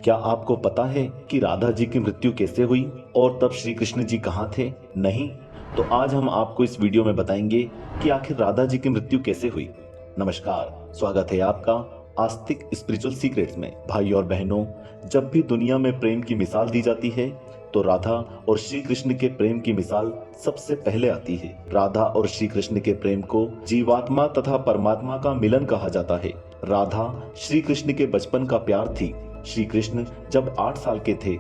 क्या आपको पता है कि राधा जी की मृत्यु कैसे हुई और तब श्री कृष्ण जी कहाँ थे? नहीं? तो आज हम आपको इस वीडियो में बताएंगे कि आखिर राधा जी की मृत्यु कैसे हुई। नमस्कार, स्वागत है आपका आस्तिक स्पिरिचुअल सीक्रेट्स में। भाई और बहनों, जब भी दुनिया में प्रेम की मिसाल दी जाती है तो राधा और श्री कृष्ण के प्रेम की मिसाल सबसे पहले आती है। राधा और श्री कृष्ण के प्रेम को जीवात्मा तथा परमात्मा का मिलन कहा जाता है। राधा श्री कृष्ण के बचपन का प्यार थी। श्री कृष्ण जब 8 साल के थे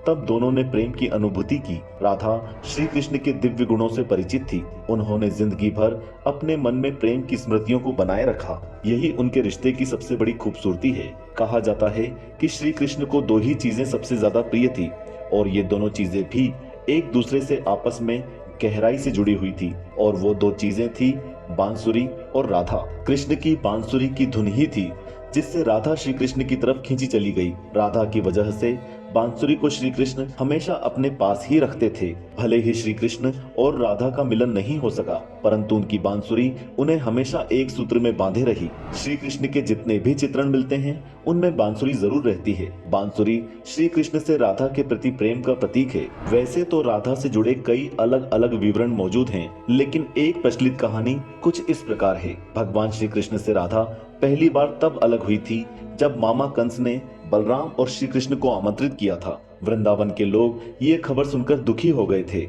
तब दोनों ने प्रेम की अनुभूति की। राधा श्री कृष्ण के दिव्य गुणों से परिचित थी। उन्होंने जिंदगी भर अपने मन में प्रेम की स्मृतियों को बनाए रखा। यही उनके रिश्ते की सबसे बड़ी खूबसूरती है। कहा जाता है कि श्री कृष्ण को 2 ही चीजें सबसे ज्यादा प्रिय थी और ये दोनों चीजें भी एक दूसरे से आपस में गहराई से जुड़ी हुई थी, और वो 2 चीजें थी बांसुरी और राधा। कृष्ण की बांसुरी की धुन ही थी जिससे राधा श्री कृष्ण की तरफ खींची चली गई। राधा की वजह से बांसुरी को श्री कृष्ण हमेशा अपने पास ही रखते थे। भले ही श्री कृष्ण और राधा का मिलन नहीं हो सका, परंतु उनकी बांसुरी उन्हें हमेशा एक सूत्र में बांधे रही। श्री कृष्ण के जितने भी चित्रण मिलते हैं उनमें बांसुरी जरूर रहती है। बांसुरी श्री कृष्ण से राधा के प्रति प्रेम का प्रतीक है। वैसे तो राधा से जुड़े कई अलग अलग विवरण मौजूद हैं, लेकिन एक प्रचलित कहानी कुछ इस प्रकार है। भगवान श्री कृष्ण से राधा पहली बार तब अलग हुई थी जब मामा कंस ने बलराम और श्री कृष्ण को आमंत्रित किया था। वृंदावन के लोग ये खबर सुनकर दुखी हो गए थे।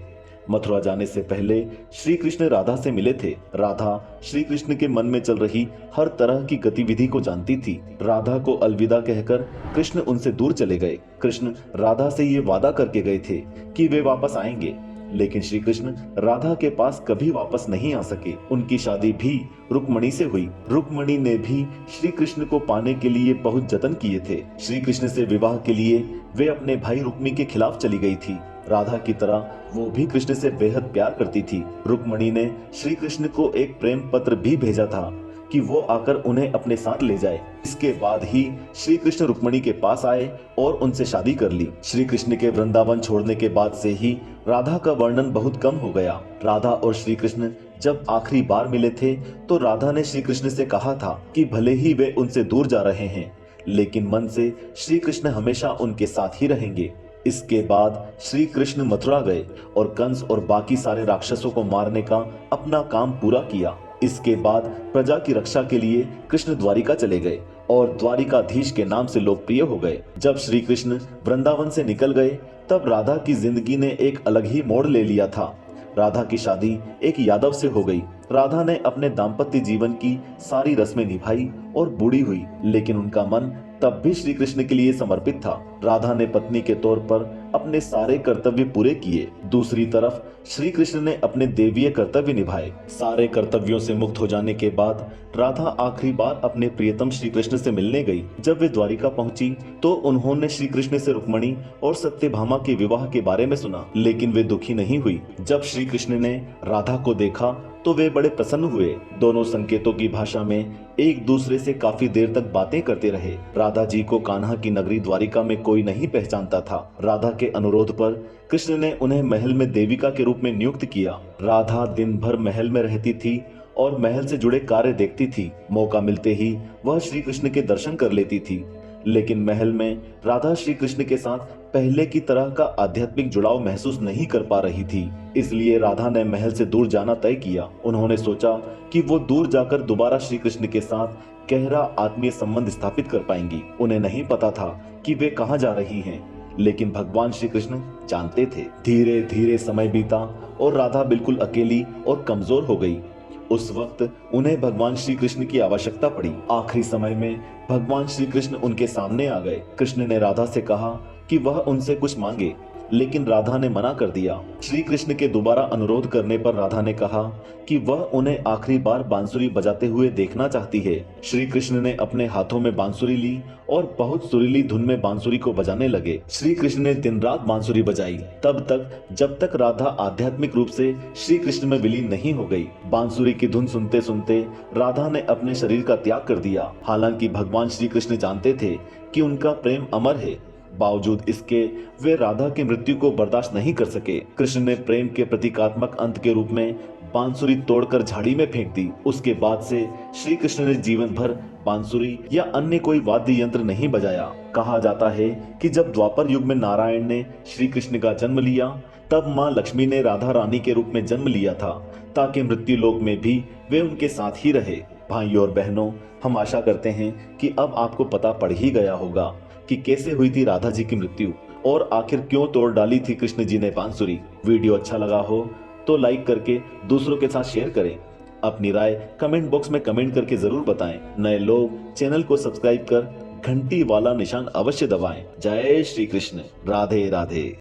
मथुरा जाने से पहले श्री कृष्ण राधा से मिले थे। राधा श्री कृष्ण के मन में चल रही हर तरह की गतिविधि को जानती थी। राधा को अलविदा कहकर कृष्ण उनसे दूर चले गए। कृष्ण राधा से ये वादा करके गए थे कि वे वापस आएंगे, लेकिन श्री कृष्ण राधा के पास कभी वापस नहीं आ सके। उनकी शादी भी रुक्मणी से हुई। रुक्मणी ने भी श्री कृष्ण को पाने के लिए बहुत जतन किए थे। श्री कृष्ण से विवाह के लिए वे अपने भाई रुक्मी के खिलाफ चली गई थी। राधा की तरह वो भी कृष्ण से बेहद प्यार करती थी। रुक्मणी ने श्री कृष्ण को एक प्रेम पत्र भी भेजा था कि वो आकर उन्हें अपने साथ ले जाए। इसके बाद ही श्री कृष्ण रुक्मणी के पास आए और उनसे शादी कर ली। श्री कृष्ण के वृंदावन छोड़ने के बाद से ही राधा का वर्णन बहुत कम हो गया। राधा और श्री कृष्ण जब आखिरी बार मिले थे तो राधा ने श्री कृष्ण से कहा था कि भले ही वे उनसे दूर जा रहे हैं, लेकिन मन से श्री कृष्ण हमेशा उनके साथ ही रहेंगे। इसके बाद श्री कृष्ण मथुरा गए और कंस और बाकी सारे राक्षसों को मारने का अपना काम पूरा किया। इसके बाद प्रजा की रक्षा के लिए कृष्ण द्वारिका चले गए और द्वारिकाधीश के नाम से लोकप्रिय हो गए। जब श्री कृष्ण वृंदावन से निकल गए तब राधा की जिंदगी ने एक अलग ही मोड़ ले लिया था। राधा की शादी एक यादव से हो गई। राधा ने अपने दाम्पत्य जीवन की सारी रस्में निभाई और बूढ़ी हुई, लेकिन उनका मन तब भी श्री कृष्ण के लिए समर्पित था। राधा ने पत्नी के तौर पर अपने सारे कर्तव्य पूरे किए। दूसरी तरफ श्री कृष्ण ने अपने देवीय कर्तव्य निभाए। सारे कर्तव्यों से मुक्त हो जाने के बाद राधा आखिरी बार अपने प्रियतम श्री कृष्ण से मिलने गई। जब वे द्वारिका पहुंची तो उन्होंने श्री कृष्ण से रुक्मणी और सत्यभामा के विवाह के बारे में सुना, लेकिन वे दुखी नहीं हुई। जब श्री कृष्ण ने राधा को देखा तो वे बड़े प्रसन्न हुए। दोनों संकेतों की भाषा में एक दूसरे से काफी देर तक बातें करते रहे। राधा जी को कान्हा की नगरी द्वारिका में कोई नहीं पहचानता था। राधा के अनुरोध पर कृष्ण ने उन्हें महल में देविका के रूप में नियुक्त किया। राधा दिन भर महल में रहती थी और महल से जुड़े कार्य देखती थी। मौका मिलते ही वह श्री कृष्ण के दर्शन कर लेती थी, लेकिन महल में राधा श्री कृष्ण के साथ पहले की तरह का आध्यात्मिक जुड़ाव महसूस नहीं कर पा रही थी। इसलिए राधा ने महल से दूर जाना तय किया। उन्होंने सोचा कि वो दूर जाकर दोबारा श्री कृष्ण के साथ गहरा आत्मीय संबंध स्थापित कर पाएंगी। उन्हें नहीं पता था कि वे कहाँ जा रही हैं, लेकिन भगवान श्री कृष्ण जानते थे। धीरे धीरे समय बीता और राधा बिल्कुल अकेली और कमजोर हो गई। उस वक्त उन्हें भगवान श्री कृष्ण की आवश्यकता पड़ी। आखिरी समय में भगवान श्री कृष्ण उनके सामने आ गए। कृष्ण ने राधा से कहा कि वह उनसे कुछ मांगे, लेकिन राधा ने मना कर दिया। श्री कृष्ण के दोबारा अनुरोध करने पर राधा ने कहा कि वह उन्हें आखिरी बार बांसुरी बजाते हुए देखना चाहती है। श्री कृष्ण ने अपने हाथों में बांसुरी ली और बहुत सुरीली धुन में बांसुरी को बजाने लगे। श्री कृष्ण ने दिन रात बांसुरी बजाई, तब तक जब तक राधा आध्यात्मिक रूप से श्री कृष्ण में विलीन नहीं हो गई। बांसुरी की धुन सुनते सुनते राधा ने अपने शरीर का त्याग कर दिया। हालांकि भगवान श्री कृष्ण जानते थे कि उनका प्रेम अमर है, बावजूद इसके वे राधा की मृत्यु को बर्दाश्त नहीं कर सके। कृष्ण ने प्रेम के प्रतीकात्मक अंत के रूप में बांसुरी तोड़कर झाड़ी में फेंक दी। उसके बाद से श्री कृष्ण ने जीवन भर बांसुरी या अन्य कोई वाद्य यंत्र नहीं बजाया। कहा जाता है कि जब द्वापर युग में नारायण ने श्री कृष्ण का जन्म लिया, तब माँ लक्ष्मी ने राधा रानी के रूप में जन्म लिया था, ताकि मृत्यु लोक में भी वे उनके साथ ही रहे। भाइयों और बहनों, हम आशा करते हैं कि अब आपको पता पड़ ही गया होगा कि कैसे हुई थी राधा जी की मृत्यु और आखिर क्यों तोड़ डाली थी कृष्ण जी ने बांसुरी। वीडियो अच्छा लगा हो तो लाइक करके दूसरों के साथ शेयर करें। अपनी राय कमेंट बॉक्स में कमेंट करके जरूर बताएं। नए लोग चैनल को सब्सक्राइब कर घंटी वाला निशान अवश्य दबाएं। जय श्री कृष्ण। राधे राधे।